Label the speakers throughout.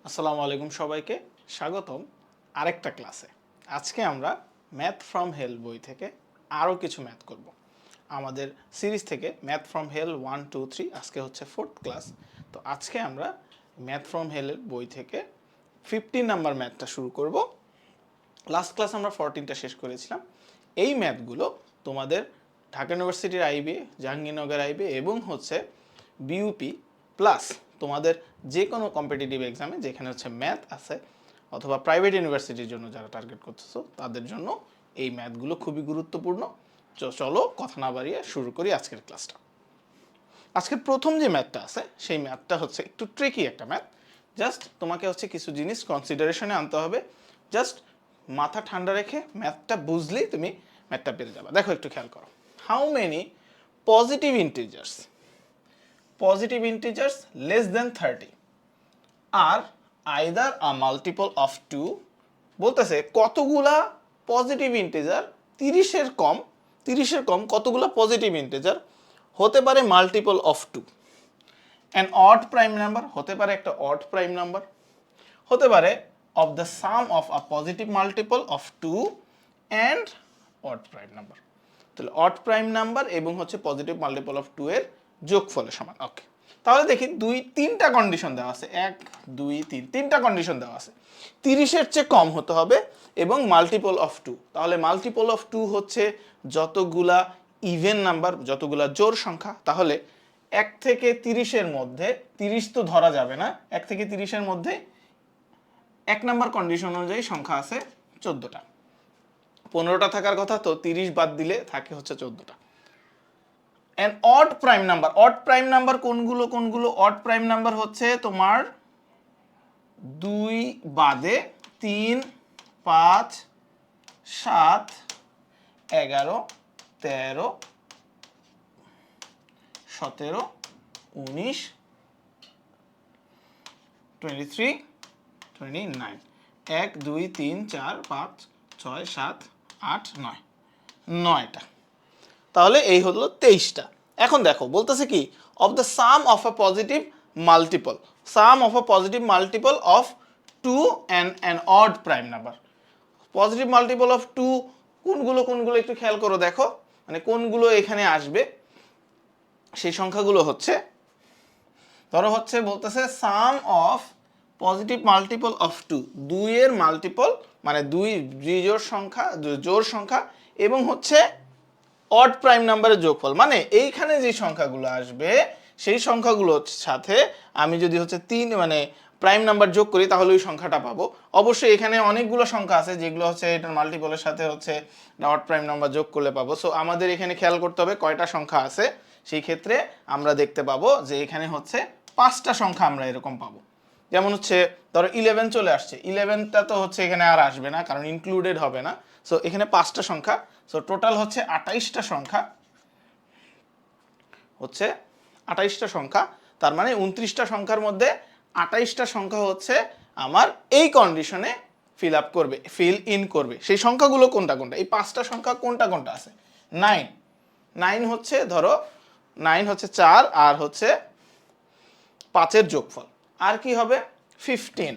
Speaker 1: আসসালামু আলাইকুম সবাইকে স্বাগতম আরেকটা ক্লাসে। আজকে আমরা ম্যাথ ফ্রম হেল বই থেকে আরও কিছু ম্যাথ করব। আমাদের সিরিজ থেকে ম্যাথ ফ্রম হেল 1, 2, 3 আজকে হচ্ছে 4th ক্লাস। তো আজকে আমরা ম্যাথ ফ্রম হেলের বই থেকে 15 নাম্বার ম্যাথটা শুরু করব। লাস্ট ক্লাস আমরা 14টা শেষ করেছিলাম। এই ম্যাথগুলো তোমাদের ঢাকা ইউনিভার্সিটির আইবি, জাহাঙ্গীরনগর আইবি এবং হচ্ছে বিইউপি প্লাস তোমাদের যে কোনো কম্পিটিটিভ এক্সামে যেখানে হচ্ছে ম্যাথ আছে অথবা প্রাইভেট ইউনিভার্সিটির জন্য যারা টার্গেট করতেছো তাদের জন্য এই ম্যাথগুলো খুবই গুরুত্বপূর্ণ। চলো কথা না বাড়িয়ে শুরু করি আজকের ক্লাসটা। আজকের প্রথম যে ম্যাথটা আছে সেই ম্যাথটা হচ্ছে একটু ট্রিকি একটা ম্যাথ। জাস্ট তোমাকে হচ্ছে কিছু জিনিস কনসিডারেশনে আনতে হবে। জাস্ট মাথা ঠান্ডা রেখে ম্যাথটা বুঝলেই তুমি ম্যাথটা পেরে যাবে। দেখো একটু খেয়াল করো। How many positive integers less than 30 are either a multiple of 2, বলতেছে কতগুলা পজিটিভ ইন্টিজার 30-এর কম কতগুলা পজিটিভ ইন্টিজার হতে পারে multiple of 2। An odd prime number হতে পারে একটা অড প্রাইম নাম্বার, হতে পারে of the some of a positive multiple of 2 and odd prime number. তাহলে অড প্রাইম নাম্বার এবং হচ্ছে পজিটিভ মাল্টিপল অফ 2 এর যোগফলের সমান। ওকে, তাহলে দেখি তিনটা কন্ডিশন দেওয়া আছে, 1, 2, 3 তিনটা কন্ডিশন দেওয়া আছে। 30-এর চেয়ে কম হতে হবে এবং মাল্টিপল অফ 2। তাহলে মাল্টিপল অফ 2 হচ্ছে যতগুলা ইভেন নাম্বার, যতগুলা জোড় সংখ্যা। তাহলে 1 থেকে 30-এর মধ্যে 30 তো ধরা যাবে না, 1 থেকে 30-এর মধ্যে 1 নাম্বার কন্ডিশন অনুযায়ী সংখ্যা আছে 14টা। 15টা থাকার কথা, তো 30 বাদ দিলে থাকে হচ্ছে 14টা। এন্ড অড প্রাইম নাম্বার কোনগুলো? অড প্রাইম নাম্বার হচ্ছে তোমার 2 বাদে 3, 5, 7, 11, 13, 17, 19, 23, 29। 1, 2, 3, 4, 5, 6, 7, 8, 9, 9টা। তাহলে এই হলো 23টা। এখন দেখো বলতেছে কি, of the some of a positive multiple of 2 and an odd prime number. Positive multiple of 2 কোনগুলো একটু খেয়াল করো, দেখো মানে কোনগুলো এখানে আসবে। সেই সংখ্যাগুলো হচ্ছে, ধরো হচ্ছে বলতেছে সাম অফ পজিটিভ মাল্টিপল অফ 2, 2 এর মাল্টিপল মানে জোড় সংখ্যা এবং হচ্ছে অড প্রাইম নাম্বারের যোগফল। মানে এইখানে যে সংখ্যাগুলো আসবে সেই সংখ্যাগুলোর সাথে আমি যদি হচ্ছে 3 মানে প্রাইম নাম্বার যোগ করি তাহলে ওই সংখ্যাটা পাবো। অবশ্যই এখানে অনেকগুলো সংখ্যা আছে যেগুলো হচ্ছে এটার মাল্টিপলের সাথে হচ্ছে অড প্রাইম নাম্বার যোগ করলে পাবো। সো আমাদের এখানে খেয়াল করতে হবে কয়টা সংখ্যা আছে। সেই ক্ষেত্রে আমরা দেখতে পাবো যে এখানে হচ্ছে 5টা সংখ্যা আমরা এরকম পাবো। যেমন হচ্ছে ধরো 11 চলে আসছে, 11টা তো হচ্ছে এখানে আর আসবে না কারণ ইনক্লুডেড হবে না। সো এখানে 5টা সংখ্যা, সো টোটাল হচ্ছে 28টা সংখ্যা, হচ্ছে 28টা সংখ্যা। তার মানে 29টা সংখ্যার মধ্যে 28টা সংখ্যা হচ্ছে আমার এই কন্ডিশনে ফিল ইন করবে। সেই সংখ্যাগুলো কোনটা? এই 5টা সংখ্যা কোনটা আছে? 9 হচ্ছে, ধরো 9 হচ্ছে 4 আর হচ্ছে 5-এর যোগফল। আর কি হবে? 15।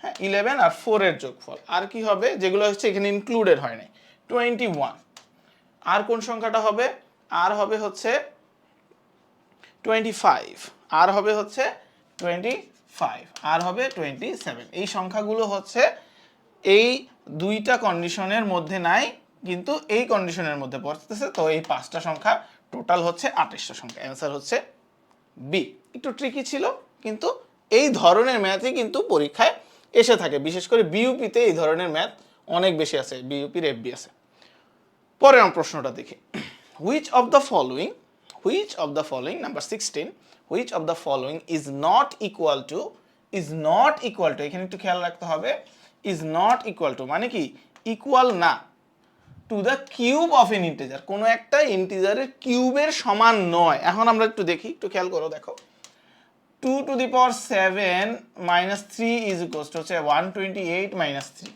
Speaker 1: হ্যাঁ, 11 আর 4 এর যোগফল। আর কি হবে যেগুলো হচ্ছে এখানে ইনক্লুডেড হয় নাই? 21। আর কোন সংখ্যাটা হবে? আর হবে হচ্ছে 25, আর হবে হচ্ছে 25, আর হবে 27। এই সংখ্যাগুলো হচ্ছে এই দুইটা কন্ডিশনের মধ্যে নাই কিন্তু এই কন্ডিশনের মধ্যে পড়তেছে। তো এই 5টা সংখ্যা টোটাল হচ্ছে 28টা সংখ্যা। অ্যান্সার হচ্ছে বি। একটু ট্রিকি ছিল কিন্তু এই ধরনের ম্যাথই কিন্তু পরীক্ষায় এসে থাকে, বিশেষ করে বিইউপিতে এই ধরনের ম্যাথ অনেক বেশি আছে, বিইউপির এফবি আছে। পরের প্রশ্নটা দেখি। which of the following number 16 which of the following is not equal to এখানে একটু খেয়াল রাখতে হবে, is not equal to মানে কি ইকুয়াল না, to the cube of N integer, কোনো একটা ইন্টিজারের কিউবের সমান নয়। এখন আমরা একটু দেখি, একটু খেয়াল করো, দেখো 2 to the power 7 minus 3 is equals to হচ্ছে 128 minus 3,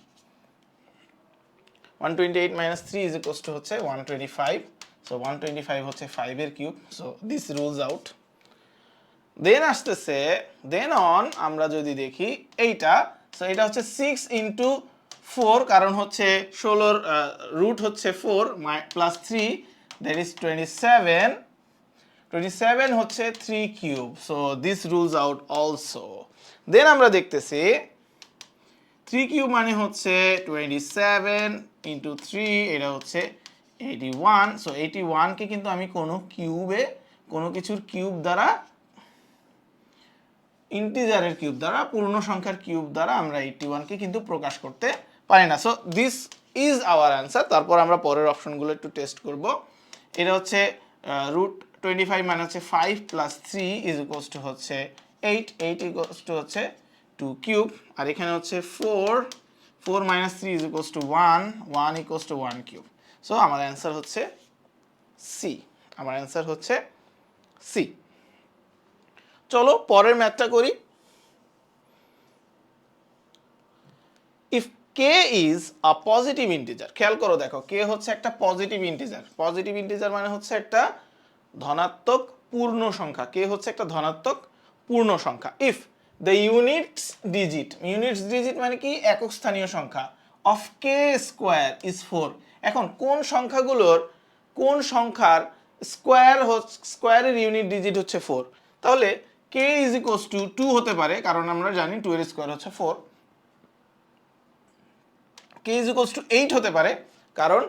Speaker 1: 128 minus 3 is equals to হচ্ছে 125. So 125 হচ্ছে 5 এর cube. So this rules out. Then আসতেছে দেন অন আমরা যদি দেখি এইটা, সো এটা হচ্ছে 6 ইন্টু 4, কারণ হচ্ছে 16 রুট হচ্ছে 4 প্লাস 3, দ্যাট ইজ 27। 27 হচ্ছে 3 cube, so this rules out also. Then আমরা দেখতেছি 3 কিউব মানে হচ্ছে 27 ইন্টু 3, এটা হচ্ছে 81। সো 81 কে কিন্তু আমি কোনো কিছুর কিউব দ্বারা, ইন্টিজারের কিউব দ্বারা, পূর্ণ সংখ্যার কিউব দ্বারা আমরা 81 কে কিন্তু প্রকাশ করতে পারি না। So this is our answer. তারপর আমরা পরের অপশনগুলো একটু টেস্ট করব। এটা হচ্ছে রুট 25 মানে হচ্ছে 5 প্লাস 3 ইজ ইকুয়ালস টু হচ্ছে 8, 8 ইকুয়ালস টু হচ্ছে 2 কিউব। আর এখানে হচ্ছে 4 minus 3 is equals two 1, 1 equals to 1 cube. So আমার অ্যান্সার হচ্ছে সি। আমার অ্যান্সার হচ্ছে সি। চলো পরের ম্যাথটা করি। If K is a positive integer, খেয়াল করো দেখো, কে হচ্ছে একটা পজিটিভ ইন্টিজার। পজিটিভ ইন্টিজার মানে হচ্ছে একটা ধনাত্মক পূর্ণ সংখ্যা। কে হচ্ছে একটা ধনাত্মক পূর্ণ সংখ্যা। ইফ দ্য ইউনিটস ডিজিট মানে কি, একক স্থানীয় সংখ্যা, অফ কে স্কোয়ার ইজ 4। এখন কোন সংখ্যার স্কোয়ারের ইউনিট ডিজিট হচ্ছে 4, তাহলে কে ইজ ইকুয়ালস টু 2 হতে পারে, কারণ আমরা জানি 2 এর স্কোয়ার হচ্ছে 4। কে ইজ ইকুয়ালস টু 8 হতে পারে, কারণ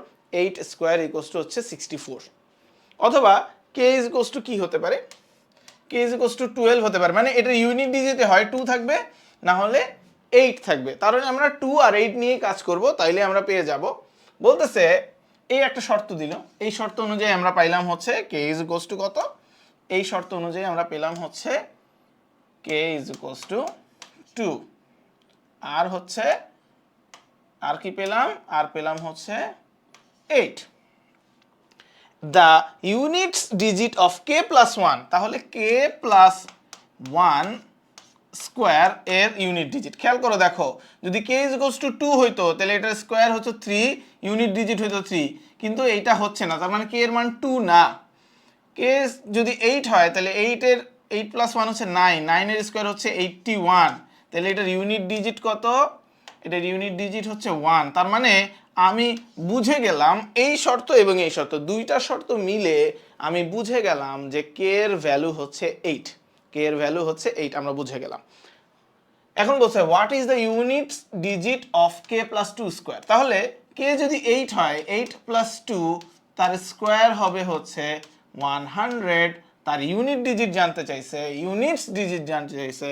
Speaker 1: 8 স্কোয়ার ইকুয়ালস টু হচ্ছে 64। অথবা কে ইজ ইকুয়ালস টু কি হতে পারে, কে ইজ ইকুয়ালস টু 12 হতে পারে। মানে এটার ইউনিট ডিজিটে হয় 2 থাকবে, না হলে 8 থাকবে। তার মানে আমরা 2 আর 8 নিয়ে কাজ করব, তাইলে আমরা পেয়ে যাব। বলতেছে এই একটা শর্ত দিল, এই শর্ত অনুযায়ী আমরা পাইলাম হচ্ছে কে ইজ ইকুয়ালস টু কত, এই শর্ত অনুযায়ী আমরা পেলাম হচ্ছে কে ইজ ইকুয়ালস টু 2। আর হচ্ছে আর কি পেলাম, আর পেলাম হচ্ছে 8। The units digit of k plus 1, তাহলে কে প্লাস 1 স্কোয়ার এর ইউনিট ডিজিট। খেয়াল করো দেখো, যদি কে ইজ ইকুয়ালস টু 2 হইতো, তাহলে এটার স্কোয়ার হচ্ছে 3, ইউনিট ডিজিট হইতো 3, কিন্তু এইটা হচ্ছে না, তার মানে কে এর মান 2 না। কে যদি 8 হয়, তাহলে 8 প্লাস 1 হচ্ছে 9, 9 এর স্কোয়ার হচ্ছে 81, তাহলে এটার ইউনিট ডিজিট কত, এটার ইউনিট ডিজিট হচ্ছে 1। তার মানে আমি বুঝে গেলাম এই শর্ত এবং এই শর্ত, দুইটা শর্ত মিলে আমি বুঝে গেলাম যে কে এর ভ্যালু হচ্ছে 8, কে এর ভ্যালু হচ্ছে 8, আমরা বুঝে গেলাম। এখন বলছে what is the unit digit of k plus 2 square, তাহলে কে যদি 8 হয়, 8 প্লাস 2 তার স্কোয়ার হবে হচ্ছে 100, তার ইউনিট ডিজিট জানতে চাইছে, ইউনিটস ডিজিট জানতে চাইছে,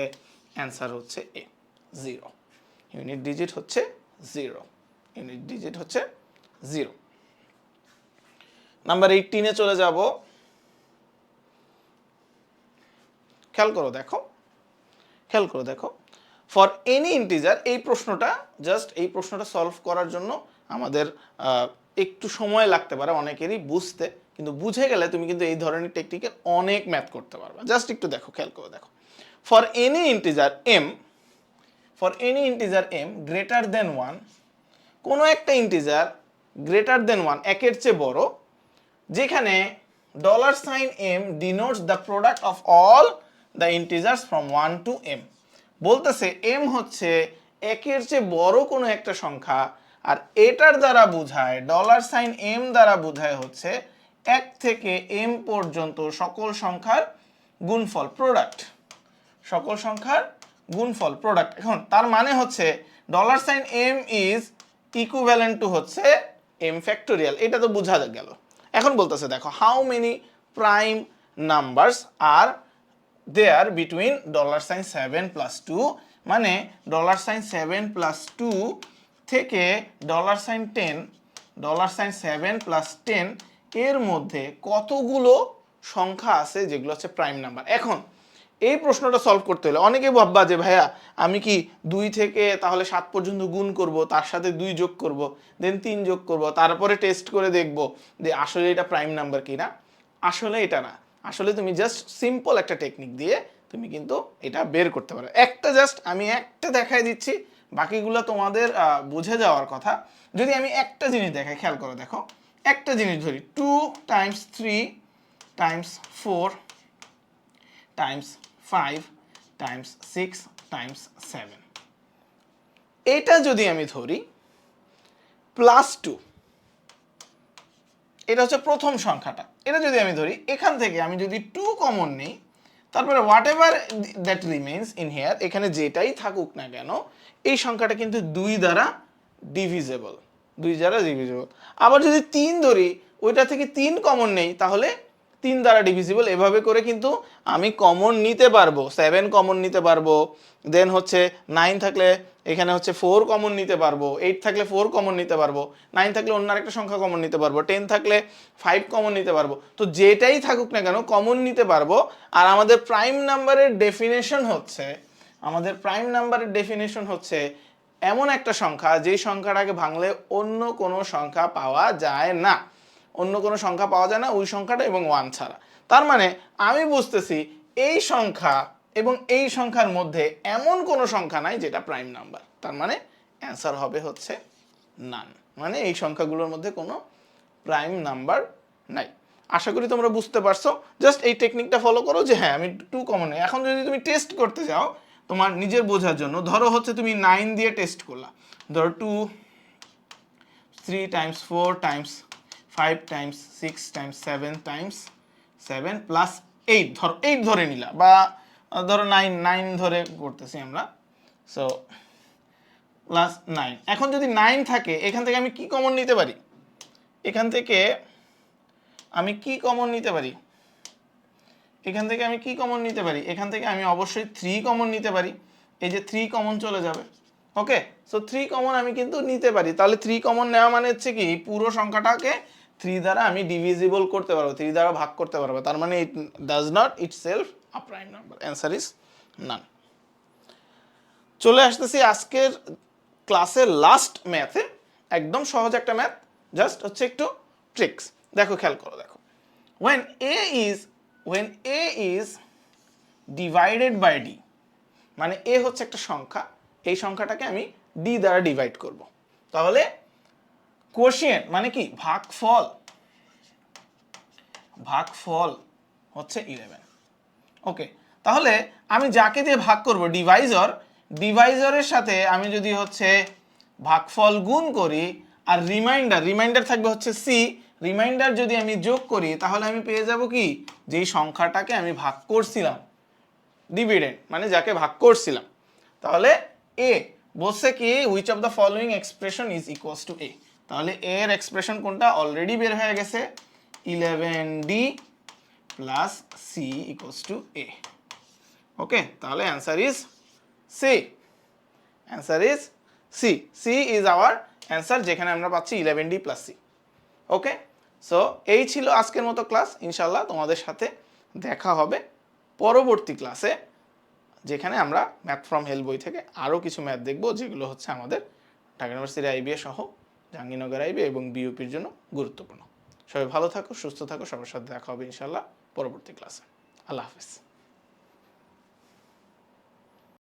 Speaker 1: অ্যান্সার হচ্ছে এ 0। ইউনিট ডিজিট হচ্ছে 0, ইউনিট ডিজিট হচ্ছে 0। নাম্বার 18-এ চলে যাব। খেয়াল করো দেখো, ফর এনি ইন্টিজার, এই প্রশ্নটা সলভ করার জন্য আমাদের একটু সময় লাগতে পারে অনেকেরই বুঝতে, কিন্তু বুঝে গেলে তুমি কিন্তু এই ধরনের টেকনিকের অনেক ম্যাথ করতে পারবে। জাস্ট একটু দেখো, খেয়াল করে দেখো। For any integer m greater than 1, কোনো একটা ইন্টিজার গ্রেটার দেন 1, একের চেয়ে বড়, যেখানে $m denotes the product of all the integers from 1 to m। বলতেছে m হচ্ছে একের চেয়ে বড় কোনো একটা সংখ্যা, আর এটার দ্বারা বোঝায়, $m দ্বারা বোঝায় হচ্ছে 1 থেকে m পর্যন্ত সকল সংখ্যার গুণফল, প্রোডাক্ট, সকল সংখ্যার গুণফল, প্রোডাক্ট। এখন তার মানে হচ্ছে $m ইজ ইকুইভ্যালেন্ট টু হচ্ছে m ফ্যাক্টোরিয়াল, এটা তো বোঝা গেল। এখন বলতেছে দেখো, how many prime numbers are there between $7 plus 2, মানে $7 প্লাস 2 থেকে $7 প্লাস 10 এর মধ্যে কতগুলো সংখ্যা আছে যেগুলো হচ্ছে প্রাইম নাম্বার। এখন এই প্রশ্নটা সলভ করতে হলে অনেকে ভাববা যে ভাইয়া আমি কি 2 থেকে তাহলে 7 পর্যন্ত গুণ করব, তার সাথে 2 যোগ করব, দেন 3 যোগ করব, তারপরে টেস্ট করে দেখব যে আসলে এটা প্রাইম নাম্বার কিনা। আসলে এটা না, আসলে তুমি জাস্ট সিম্পল একটা টেকনিক দিয়ে তুমি কিন্তু এটা বের করতে পারো। আমি একটা দেখাই দিচ্ছি, বাকিগুলো তোমাদের বুঝে যাওয়ার কথা। যদি আমি একটা জিনিস দেখাই, খেয়াল করো দেখো, একটা জিনিস ধরি, 2 Times 3 Times 4 Times 5 Times 6 Times 7। এটা যদি আমি ধরি +2, এটা হচ্ছে প্রথম সংখ্যাটা, এটা যদি আমি ধরি এখান থেকে আমি যদি 2 কমন নেই, তারপরে what ever that remains in here, এখানে যেটাই থাকুক না কেন এই সংখ্যাটা কিন্তু 2 দ্বারা ডিভিজেবল, 2 দ্বারা ডিভিজেবল। আবার যদি 3 ধরি ওইটা থেকে 3 কমন নেই তাহলে 3 দ্বারা ডিভিজিবল। এভাবে করে কিন্তু আমি কমন নিতে পারবো, 7 কমন নিতে পারবো, দেন হচ্ছে 9 থাকলে এখানে হচ্ছে 4 কমন নিতে পারবো, 8 থাকলে 4 কমন নিতে পারবো, 9 থাকলে অন্য আরেকটা সংখ্যা কমন নিতে পারবো, 10 থাকলে 5 কমন নিতে পারবো। তো যেটাই থাকুক না কেন কমন নিতে পারবো। আর আমাদের প্রাইম নাম্বারের ডেফিনেশন হচ্ছে এমন একটা সংখ্যা যেই সংখ্যাটাকে ভাঙলে অন্য কোনো সংখ্যা পাওয়া যায় না, ওই সংখ্যাটা এবং 1 ছাড়া। তার মানে আমি বুঝতেছি এই সংখ্যা এবং এই সংখ্যার মধ্যে এমন কোনো সংখ্যা নাই যেটা প্রাইম নাম্বার। তার মানে অ্যান্সার হবে হচ্ছে নান, মানে এই সংখ্যাগুলোর মধ্যে কোনো প্রাইম নাম্বার নাই। আশা করি তোমরা বুঝতে পারছো। জাস্ট এই টেকনিকটা ফলো করো যে হ্যাঁ আমি 2 কমন নেই। এখন যদি তুমি টেস্ট করতে যাও তোমার নিজের বোঝার জন্য, ধরো হচ্ছে তুমি 9 দিয়ে টেস্ট করলা, ধরো 2 3 Times 4 Times 5 Times 6 Times 7 Times 7 plus 8, ধরো 8 ধরে নিলা, বা ধরো 9 ধরে করতেছি আমরা, সো প্লাস 9। এখন যদি 9 থাকে এখান থেকে আমি কি কমন নিতে পারি, এখান থেকে আমি কমন নিতে পারি, এখান থেকে আমি অবশ্যই 3 কমন নিতে পারি। এই যে 3 কমন চলে যাবে, ওকে। সো 3 কমন আমি কিন্তু নিতে পারি। তাহলে 3 কমন নেওয়া মানে হচ্ছে কি পুরো সংখ্যাটাকে 3 দ্বারা আমি ডিভিজিবল করতে পারবো, 3 দ্বারা ভাগ করতে পারবো। তার মানে it does not itself a prime number. Answer is none. চলে আসতেছি আজকের ক্লাসের লাস্ট ম্যাথে, একদম সহজ একটা ম্যাথ, জাস্ট হচ্ছে একটু ট্রিক্স। দেখো, খেয়াল করো, দেখো, when a is divided by d, মানে a হচ্ছে একটা সংখ্যা, এই সংখ্যাটাকে আমি d দ্বারা ডিভাইড করব, তাহলে কোশিয়েন্ট মানে কি ভাগফল হচ্ছে 11। ওকে, তাহলে আমি যাকে দিয়ে ভাগ করব ডিভাইজরের সাথে আমি যদি হচ্ছে ভাগফল গুণ করি, আর রিমাইন্ডার থাকবে হচ্ছে সি, রিমাইন্ডার যদি আমি যোগ করি তাহলে আমি পেয়ে যাব কি, যেই সংখ্যাটাকে আমি ভাগ করছিলাম, ডিভিডেন্ড মানে যাকে ভাগ করছিলাম। তাহলে এ বলছে কি which of the following expression is equals to A, তাহলে এ এর এক্সপ্রেশন কোনটা অলরেডি বের হয়ে গেছে, 11d plus C equals to A. Okay, তাহলে answer is C, C is our answer, যেখানে আমরা পাচ্ছি 11d প্লাস সি। ওকে, সো এই ছিল আজকের মতো ক্লাস। ইনশাল্লাহ তোমাদের সাথে দেখা হবে পরবর্তী ক্লাসে, যেখানে আমরা ম্যাথ ফ্রম হেল বই থেকে আরও কিছু ম্যাথ দেখব, যেগুলো হচ্ছে আমাদের ঢাকা ইউনিভার্সিটি আইবিএ সহ জাহাঙ্গীরনগর আইবিএ এবং বিইউপির জন্য গুরুত্বপূর্ণ। সবাই ভালো থাকো, সুস্থ থাকো, সবার সাথে দেখা হবে ইনশাল্লাহ পরবর্তী ক্লাসে। আল্লাহ হাফিজ।